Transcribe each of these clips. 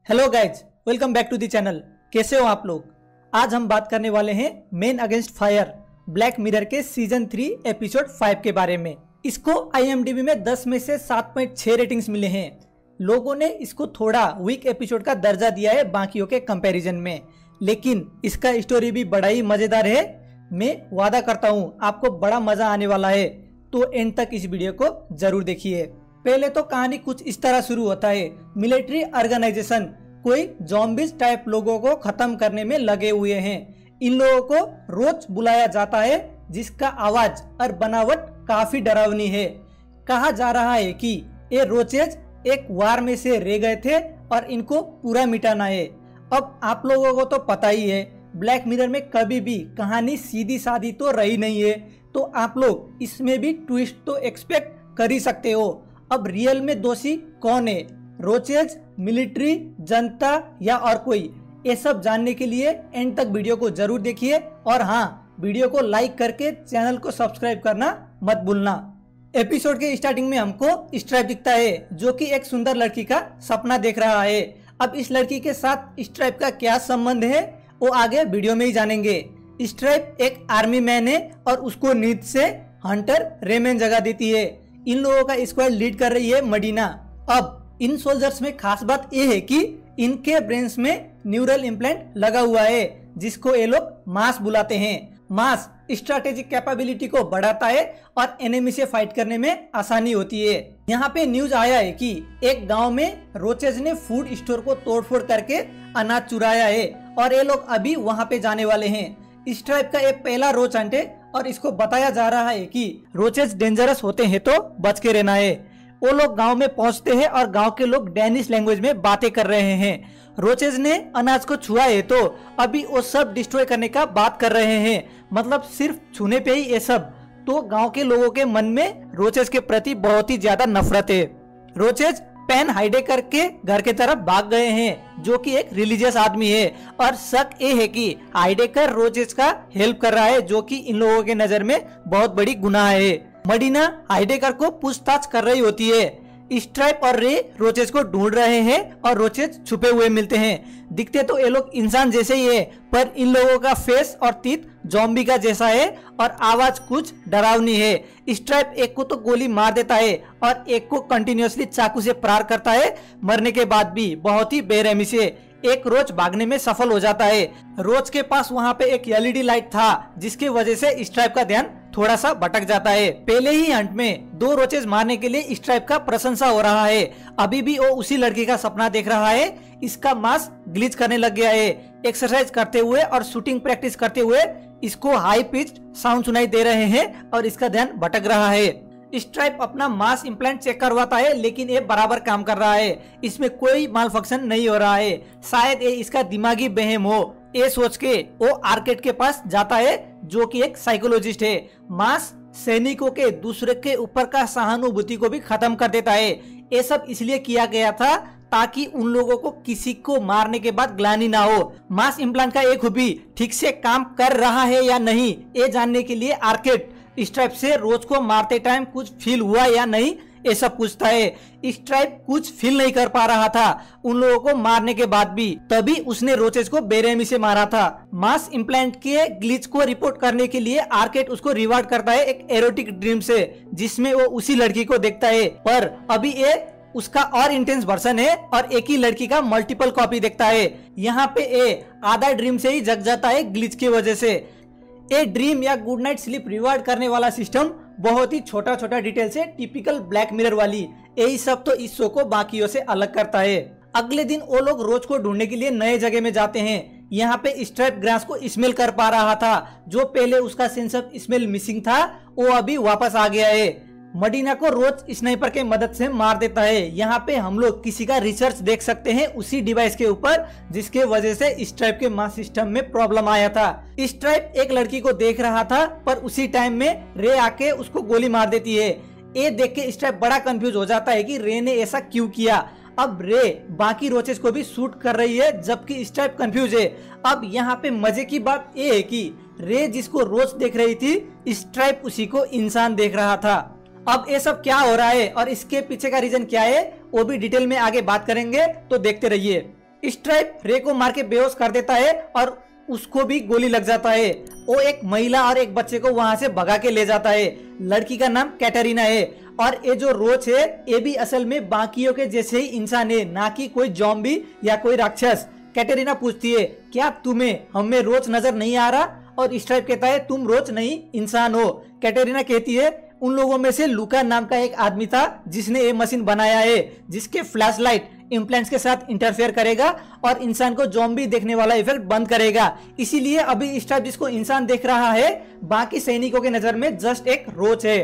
Hello guys, welcome back to the channel. कैसे हो आप लोग। आज हम बात करने वाले हैं man against fire black mirror के सीजन 3 एपिसोड 5 के बारे में। इसको IMDb में 10 में से 7.6 रेटिंग्स मिले हैं। लोगों ने इसको थोड़ा वीक एपिसोड का दर्जा दिया है बाकियों के कंपैरिजन में, लेकिन इसका स्टोरी भी बड़ा ही मजेदार है। मैं वादा करता हूँ आपको बड़ा मजा आने वाला है, तो एंड तक इस वीडियो को जरूर देखिए। पहले तो कहानी कुछ इस तरह शुरू होता है। मिलिट्री ऑर्गेनाइजेशन कोई ज़ॉम्बीज टाइप लोगों को खत्म करने में लगे हुए हैं। इन लोगों को रोज बुलाया जाता है, जिसका आवाज और बनावट काफी डरावनी है। कहा जा रहा है कि ये रोचेज एक वार में से रह गए थे और इनको पूरा मिटाना है। अब आप लोगों को तो पता ही है, ब्लैक मिरर में कभी भी कहानी सीधी सादी तो रही नहीं है, तो आप लोग इसमें भी ट्विस्ट तो एक्सपेक्ट कर ही सकते हो। अब रियल में दोषी कौन है, रोचेज, मिलिट्री, जनता या और कोई, ये सब जानने के लिए एंड तक वीडियो को जरूर देखिए। और हाँ, वीडियो को लाइक करके चैनल को सब्सक्राइब करना मत भूलना। एपिसोड के स्टार्टिंग में हमको स्ट्राइप दिखता है, जो कि एक सुंदर लड़की का सपना देख रहा है। अब इस लड़की के साथ स्ट्राइप का क्या संबंध है वो आगे वीडियो में ही जानेंगे। स्ट्राइप एक आर्मी मैन है और उसको नींद से हंटर रेमन जगा देती है। इन लोगों का स्क्वाड लीड कर रही है मडीना। अब इन सोल्जर्स में खास बात यह है कि इनके ब्रेन्स में न्यूरल इम्प्लांट लगा हुआ है, जिसको ये लोग मास बुलाते हैं। मास स्ट्रैटेजिक कैपेबिलिटी को बढ़ाता है और एनिमी से फाइट करने में आसानी होती है। यहाँ पे न्यूज आया है कि एक गांव में रोचेज ने फूड स्टोर को तोड़फोड़ करके अनाज चुराया है और ये लोग अभी वहाँ पे जाने वाले हैं। स्ट्राइप का ये पहला रोच हंट है और इसको बताया जा रहा है कि रोचेज डेंजरस होते हैं तो बच के रहना है। वो लोग गांव में पहुंचते हैं और गांव के लोग डैनिश लैंग्वेज में बातें कर रहे हैं। रोचेज ने अनाज को छुआ है तो अभी वो सब डिस्ट्रॉय करने का बात कर रहे हैं, मतलब सिर्फ छूने पे ही ये सब। तो गांव के लोगों के मन में रोचेज के प्रति बहुत ही ज्यादा नफरत है। रोचेज पेन हाइडे करके घर के तरफ भाग गए हैं, जो कि एक रिलीजियस आदमी है, और शक ये है कि हाइडेकर रोचेज का हेल्प कर रहा है, जो कि इन लोगों के नजर में बहुत बड़ी गुनाह है। मडीना हाइडेकर को पूछताछ कर रही होती है। स्ट्राइप और रे रोचेज को ढूंढ रहे हैं और रोचेज छुपे हुए मिलते हैं। दिखते तो ये लोग इंसान जैसे ही है, पर इन लोगों का फेस और तीत ज़ॉम्बी का जैसा है और आवाज कुछ डरावनी है। स्ट्राइप एक को तो गोली मार देता है और एक को कंटिन्यूअसली चाकू से प्रहार करता है। मरने के बाद भी बहुत ही बेरहमी से एक रोच भागने में सफल हो जाता है। रोच के पास वहाँ पे एक LED लाइट था, जिसके वजह से स्ट्राइप का ध्यान थोड़ा सा भटक जाता है। पहले ही हंट में 2 रोचेज मारने के लिए स्ट्राइप का प्रशंसा हो रहा है। अभी भी वो उसी लड़की का सपना देख रहा है। इसका मास ग्लिच करने लग गया है। एक्सरसाइज करते हुए और शूटिंग प्रैक्टिस करते हुए इसको हाई पिच्ड साउंड सुनाई दे रहे हैं और इसका ध्यान भटक रहा है। स्ट्राइप अपना मास इम्प्लांट चेक करवाता है, लेकिन ये बराबर काम कर रहा है। इसमें कोई मालफंक्शन नहीं हो रहा है। शायद ये इसका दिमागी बहम हो, ये सोच के वो आर्केड के पास जाता है, जो कि एक साइकोलॉजिस्ट है। मास सैनिकों के दूसरे के ऊपर का सहानुभूति को भी खत्म कर देता है। ये सब इसलिए किया गया था ताकि उन लोगों को किसी को मारने के बाद ग्लानि ना हो। मास इम्प्लांट का एक खूबी ठीक से काम कर रहा है या नहीं, ये जानने के लिए आर्केड स्ट्राइप से रोज को मारते टाइम कुछ फील हुआ या नहीं ये सब पूछता है। स्ट्राइप कुछ फील नहीं कर पा रहा था उन लोगों को मारने के बाद भी, तभी उसने रोचेज को बेरहमी से मारा था। मास इम्प्लांट के ग्लिच को रिपोर्ट करने के लिए आर्केड उसको रिवार्ड करता है एक एरोटिक ड्रीम से, जिसमें वो उसी लड़की को देखता है, पर अभी ये उसका और इंटेंस वर्जन है और एक ही लड़की का मल्टीपल कॉपी देखता है। यहाँ पे ये आधा ड्रीम से ही जग जाता है ग्लिच की वजह से। ए ड्रीम या गुड नाइट स्लीप रिवार्ड करने वाला सिस्टम बहुत ही छोटा छोटा डिटेल से टिपिकल ब्लैक मिरर वाली, यही सब तो इस शो को बाकियों से अलग करता है। अगले दिन वो लोग रोज को ढूंढने के लिए नए जगह में जाते हैं। यहाँ पे स्ट्राइप ग्रास को स्मेल कर पा रहा था, जो पहले उसका सेंस ऑफ स्मेल मिसिंग था, वो अभी वापस आ गया है। मडीना को रोज स्नाइपर के मदद से मार देता है। यहाँ पे हम लोग किसी का रिसर्च देख सकते हैं उसी डिवाइस के ऊपर, जिसके वजह से स्ट्राइप के मास सिस्टम में प्रॉब्लम आया था। स्ट्राइप एक लड़की को देख रहा था, पर उसी टाइम में रे आके उसको गोली मार देती है। ये देख के स्ट्राइप बड़ा कंफ्यूज हो जाता है कि रे ने ऐसा क्यों किया। अब रे बाकी रोचेस को भी शूट कर रही है, जबकि स्ट्राइप कंफ्यूज है। अब यहाँ पे मजे की बात ये है कि रे जिसको रोज देख रही थी, स्ट्राइप उसी को इंसान देख रहा था। अब ये सब क्या हो रहा है और इसके पीछे का रीजन क्या है, वो भी डिटेल में आगे बात करेंगे, तो देखते रहिए। स्ट्राइप रे को मार के बेहोश कर देता है और उसको भी गोली लग जाता है। वो एक महिला और एक बच्चे को वहां से भगा के ले जाता है। लड़की का नाम कैटरीना है और ये जो रोच है ये भी असल में बाकियों के जैसे ही इंसान है, ना कि कोई जॉम्बी या कोई राक्षस। कैटरीना पूछती है क्या तुम्हें हमें रोच नजर नहीं आ रहा, और स्ट्राइप कहता है तुम रोच नहीं इंसान हो। कैटरीना कहती है उन लोगों में से लुका नाम का एक आदमी था जिसने ये मशीन बनाया है जिसके फ्लैशलाइट इम्प्लांट्स के साथ इंटरफेयर करेगा और इंसान को ज़ॉम्बी देखने वाला इफेक्ट बंद करेगा। इसीलिए अभी स्ट्राइप जिसको इंसान देख रहा है बाकी सैनिकों के नजर में जस्ट एक रोच है।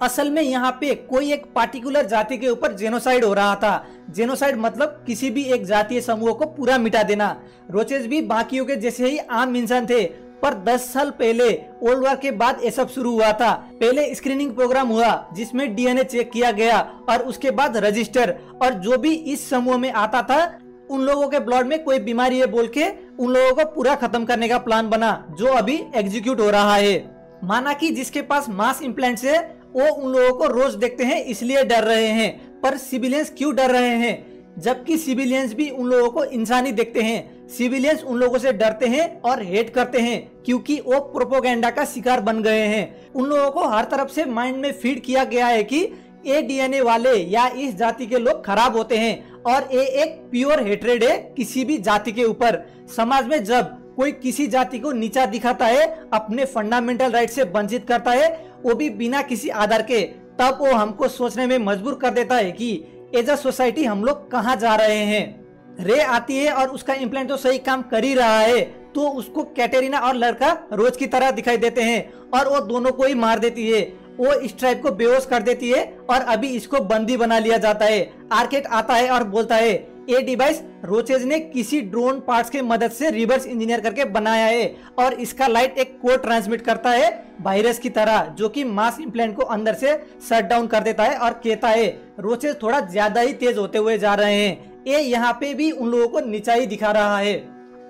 असल में यहाँ पे कोई एक पार्टिकुलर जाति के ऊपर जेनोसाइड हो रहा था। जेनोसाइड मतलब किसी भी एक जातीय समूह को पूरा मिटा देना। रोचेस भी बाकियों के जैसे ही आम इंसान थे, पर 10 साल पहले वर्ल्ड वॉर के बाद ये सब शुरू हुआ था। पहले स्क्रीनिंग प्रोग्राम हुआ जिसमें डीएनए चेक किया गया और उसके बाद रजिस्टर, और जो भी इस समूह में आता था उन लोगों के ब्लड में कोई बीमारी है बोल के उन लोगों को पूरा खत्म करने का प्लान बना, जो अभी एग्जीक्यूट हो रहा है। माना कि जिसके पास मास इम्प्लांट्स है वो उन लोगों को रोज देखते हैं इसलिए डर रहे हैं, पर सिविलियंस क्यों डर रहे हैं? जबकि सिविलियंस भी उन लोगों को इंसानी देखते हैं। सिविलियंस उन लोगों से डरते हैं और हेट करते हैं क्योंकि वो प्रोपोगेंडा का शिकार बन गए हैं। उन लोगों को हर तरफ से माइंड में फीड किया गया है कि ये डीएनए वाले या इस जाति के लोग खराब होते हैं और ये एक प्योर हेट्रेड है किसी भी जाति के ऊपर। समाज में जब कोई किसी जाति को नीचा दिखाता है, अपने फंडामेंटल राइट से वंचित करता है, वो भी बिना किसी आधार के, तब वो हमको सोचने में मजबूर कर देता है कि एज अ सोसाइटी हम लोग कहाँ जा रहे हैं। रे आती है और उसका इम्प्लांट तो सही काम कर ही रहा है, तो उसको कैटरीना और लड़का रोज की तरह दिखाई देते हैं और वो दोनों को ही मार देती है। वो स्ट्राइप को बेहोश कर देती है और अभी इसको बंदी बना लिया जाता है। आर्केट आता है और बोलता है ये डिवाइस रोचेज ने किसी ड्रोन पार्ट्स के मदद से रिवर्स इंजीनियर करके बनाया है और इसका लाइट एक कोड ट्रांसमिट करता है वायरस की तरह, जो कि मास इम्प्लांट को अंदर से शट डाउन कर देता है और कहता है रोचेज थोड़ा ज्यादा ही तेज होते हुए जा रहे हैं। ये यहाँ पे भी उन लोगों को नीचाई दिखा रहा है।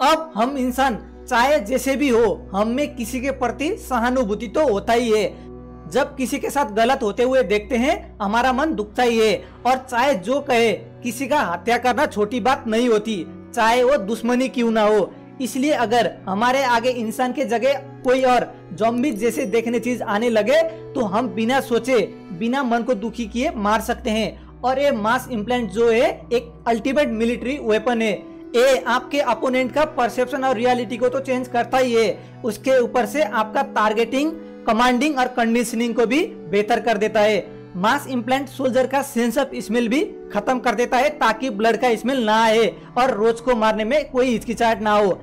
अब हम इंसान चाहे जैसे भी हो, हम में किसी के प्रति सहानुभूति तो होता ही है। जब किसी के साथ गलत होते हुए देखते हैं हमारा मन दुखता ही है, और चाहे जो कहे किसी का हत्या करना छोटी बात नहीं होती, चाहे वो दुश्मनी क्यों ना हो। इसलिए अगर हमारे आगे इंसान के जगह कोई और ज़ॉम्बी जैसे देखने चीज आने लगे तो हम बिना सोचे बिना मन को दुखी किए मार सकते हैं। और ये मास इम्प्लांट जो है एक अल्टीमेट मिलिट्री वेपन है। ये आपके अपोनेंट का परसेप्शन और रियलिटी को तो चेंज करता ही है, उसके ऊपर से आपका टारगेटिंग, कमांडिंग और कंडीशनिंग को भी बेहतर कर देता है। मास इम्प्लांट सोल्जर का सेंस ऑफ स्मेल भी खत्म कर देता है ताकि ब्लड का स्मेल ना आए और रोज को मारने में कोई हिचकिचाहट ना हो।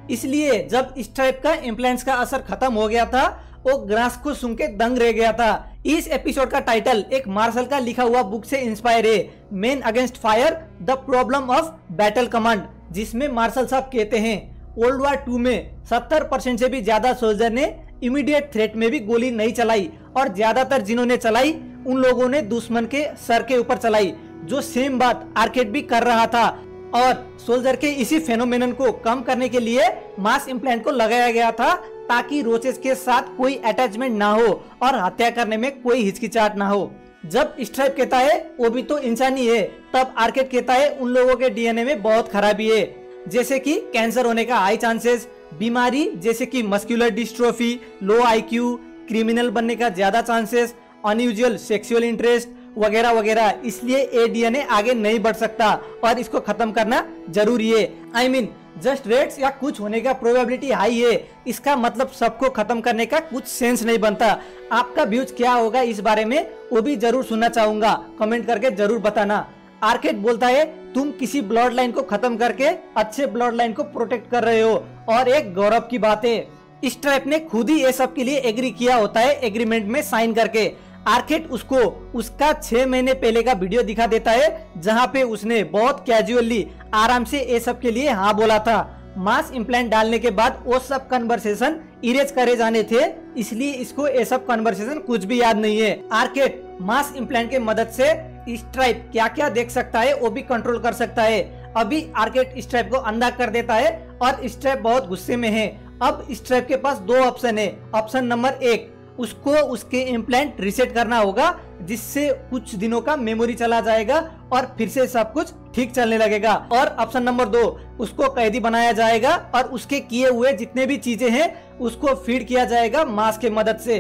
इसलिए जब स्ट्राइप का इम्प्लांट्स का असर खत्म हो गया था वो ग्रास को सुन के दंग रह गया था। इस एपिसोड का टाइटल एक मार्शल का लिखा हुआ बुक से इंस्पायर है, man against fire the problem of battle command, जिसमें मार्शल साहब कहते हैं वर्ल्ड वॉर 2 में 70% से भी ज्यादा सोल्जर ने इमीडिएट थ्रेट में भी गोली नहीं चलाई और ज्यादातर जिन्होंने चलाई उन लोगों ने दुश्मन के सर के ऊपर चलाई। जो सेम बात आर्केड भी कर रहा था और सोल्जर के इसी फेनोमेनन को कम करने के लिए मास इम्प्लांट को लगाया गया था ताकि रोचेस के साथ कोई अटैचमेंट ना हो और हत्या करने में कोई हिचकिचाहट ना हो। जब स्ट्राइप कहता है वो भी तो इंसानी है, तब आर्केड कहता है उन लोगों के डीएनए में बहुत खराबी है, जैसे कि कैंसर होने का हाई चांसेस, बीमारी जैसे कि मस्कुलर डिस्ट्रोफी, लो आईक्यू, क्रिमिनल बनने का ज्यादा चांसेस, अनयूजुअल सेक्सुअल इंटरेस्ट वगैरह वगैरह। इसलिए ये डीएनए आगे नहीं बढ़ सकता और इसको खत्म करना जरूरी है। आई मीन जस्ट रेट्स या कुछ होने का प्रोबेबिलिटी हाई है, इसका मतलब सबको खत्म करने का कुछ सेंस नहीं बनता। आपका व्यूज क्या होगा इस बारे में वो भी जरूर सुनना चाहूंगा, कमेंट करके जरूर बताना। आर्केड बोलता है तुम किसी ब्लड लाइन को खत्म करके अच्छे ब्लड लाइन को प्रोटेक्ट कर रहे हो और एक गौरव की बात है। स्ट्राइप ने खुद ही ये सब के लिए एग्री किया होता है एग्रीमेंट में साइन करके। आर्केड उसको उसका 6 महीने पहले का वीडियो दिखा देता है जहां पे उसने बहुत कैजुअली आराम से ये सब के लिए हाँ बोला था। मास इम्प्लांट डालने के बाद वो सब कन्वर्सेशन इरेज करे जाने थे, इसलिए इसको ये सब कन्वर्सेशन कुछ भी याद नहीं है। आर्केड मास इम्प्लांट के मदद से स्ट्राइप क्या क्या देख सकता है वो भी कंट्रोल कर सकता है। अभी आर्केड स्ट्राइप को अंधा कर देता है और स्ट्राइप बहुत गुस्से में है। अब स्ट्राइप के पास 2 ऑप्शन है। ऑप्शन नंबर 1, उसको उसके इम्प्लांट रीसेट करना होगा, जिससे कुछ दिनों का मेमोरी चला जाएगा और फिर से सब कुछ ठीक चलने लगेगा। और ऑप्शन नंबर 2, उसको कैदी बनाया जाएगा और उसके किए हुए जितने भी चीजें हैं उसको फीड किया जाएगा मांस के मदद से।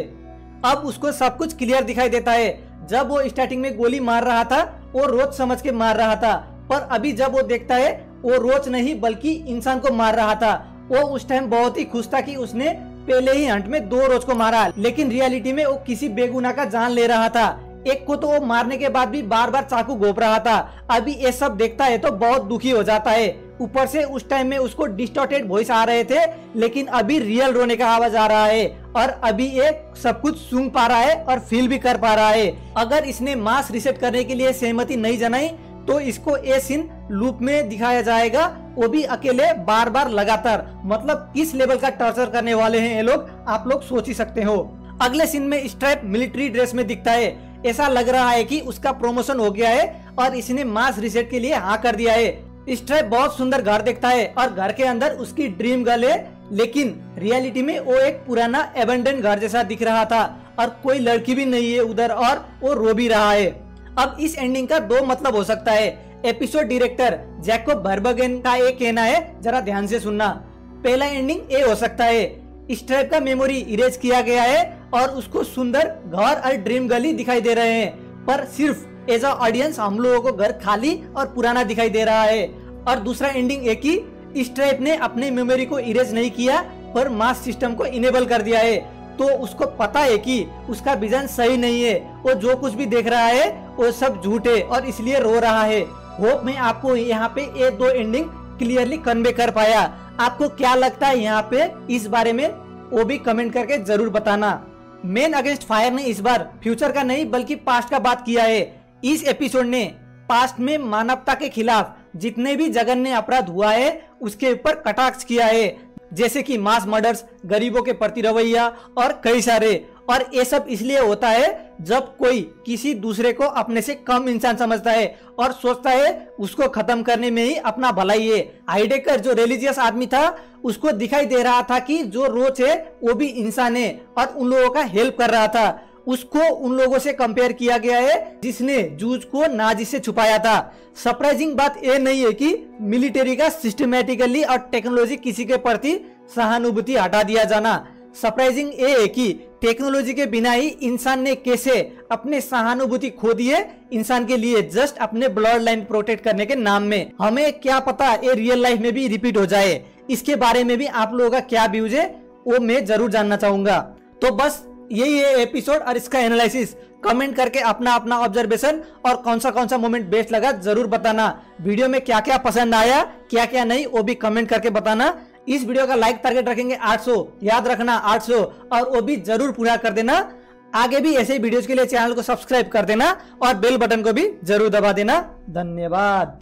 अब उसको सब कुछ क्लियर दिखाई देता है। जब वो स्टार्टिंग में गोली मार रहा था वो रोच समझ के मार रहा था, पर अभी जब वो देखता है वो रोच नहीं बल्कि इंसान को मार रहा था। वो उस टाइम बहुत ही खुश था कि उसने पहले ही हंट में 2 रोज को मारा, लेकिन रियलिटी में वो किसी बेगुनाह का जान ले रहा था। एक को तो वो मारने के बाद भी बार बार चाकू घोंप रहा था। अभी ये सब देखता है तो बहुत दुखी हो जाता है। ऊपर से उस टाइम में उसको डिस्टॉर्टेड वॉइस आ रहे थे, लेकिन अभी रियल रोने का आवाज आ रहा है और अभी ये सब कुछ सूंघ पा रहा है और फील भी कर पा रहा है। अगर इसने मास रिसेट करने के लिए सहमति नहीं जनाई तो इसको ये सीन लूप में दिखाया जाएगा, वो भी अकेले बार बार लगातार। मतलब किस लेवल का टॉर्चर करने वाले हैं ये लोग, आप लोग सोच ही सकते हो। अगले सीन में स्ट्राइप मिलिट्री ड्रेस में दिखता है। ऐसा लग रहा है कि उसका प्रमोशन हो गया है और इसने मास रिसेट के लिए हाँ कर दिया है। स्ट्राइप बहुत सुंदर घर देखता है और घर के अंदर उसकी ड्रीम गर्ल है, लेकिन रियलिटी में वो एक पुराना एबंडन घर जैसा दिख रहा था और कोई लड़की भी नहीं है उधर और वो रो भी रहा है। अब इस एंडिंग का 2 मतलब हो सकता है। एपिसोड डायरेक्टर जैकोब वर्बगेन का एक कहना है, जरा ध्यान से सुनना। पहला एंडिंग ए हो सकता है, स्ट्राइप का मेमोरी इरेज किया गया है और उसको सुंदर घर और ड्रीम गली दिखाई दे रहे हैं, पर सिर्फ एज अ ऑडियंस हम लोगों को घर खाली और पुराना दिखाई दे रहा है। और दूसरा एंडिंग एक ही, स्ट्राइप ने अपने मेमोरी को इरेज नहीं किया पर मास सिस्टम को इनेबल कर दिया है, तो उसको पता है कि उसका विजन सही नहीं है। वो जो कुछ भी देख रहा है वो सब झूठ है और इसलिए रो रहा है। होप मैं आपको यहाँ पे ये 2 एंडिंग क्लियरली कन्वे कर पाया। आपको क्या लगता है यहाँ पे इस बारे में, वो भी कमेंट करके जरूर बताना। मैन अगेंस्ट फायर ने इस बार फ्यूचर का नहीं बल्कि पास्ट का बात किया है। इस एपिसोड ने पास्ट में मानवता के खिलाफ जितने भी जघन्य अपराध हुआ है उसके ऊपर कटाक्ष किया है, जैसे कि मास मर्डर्स, गरीबों के प्रति रवैया और कई सारे। और ये सब इसलिए होता है जब कोई किसी दूसरे को अपने से कम इंसान समझता है और सोचता है उसको खत्म करने में ही अपना भलाई है। हाइडेकर जो रिलीजियस आदमी था उसको दिखाई दे रहा था कि जो रोच है वो भी इंसान है और उन लोगों का हेल्प कर रहा था। उसको उन लोगों से कंपेयर किया गया है जिसने जूज को नाजी से छुपाया था। सरप्राइजिंग बात ये नहीं है कि मिलिट्री का सिस्टमेटिकली और टेक्नोलॉजी किसी के प्रति सहानुभूति हटा दिया जाना। सरप्राइजिंग ये है कि टेक्नोलॉजी के बिना ही इंसान ने कैसे अपने सहानुभूति खो दी है इंसान के लिए, जस्ट अपने ब्लड लाइन प्रोटेक्ट करने के नाम में। हमें क्या पता ये रियल लाइफ में भी रिपीट हो जाए। इसके बारे में भी आप लोगों का क्या व्यूज है वो मैं जरूर जानना चाहूंगा। तो बस यही है एपिसोड और इसका एनालिसिस। कमेंट करके अपना अपना ऑब्जर्वेशन और कौन सा मोमेंट बेस्ट लगा जरूर बताना। वीडियो में क्या क्या पसंद आया क्या क्या नहीं वो भी कमेंट करके बताना। इस वीडियो का लाइक टारगेट रखेंगे 800, याद रखना 800, और वो भी जरूर पूरा कर देना। आगे भी ऐसे वीडियोस के लिए चैनल को सब्सक्राइब कर देना और बेल बटन को भी जरूर दबा देना। धन्यवाद।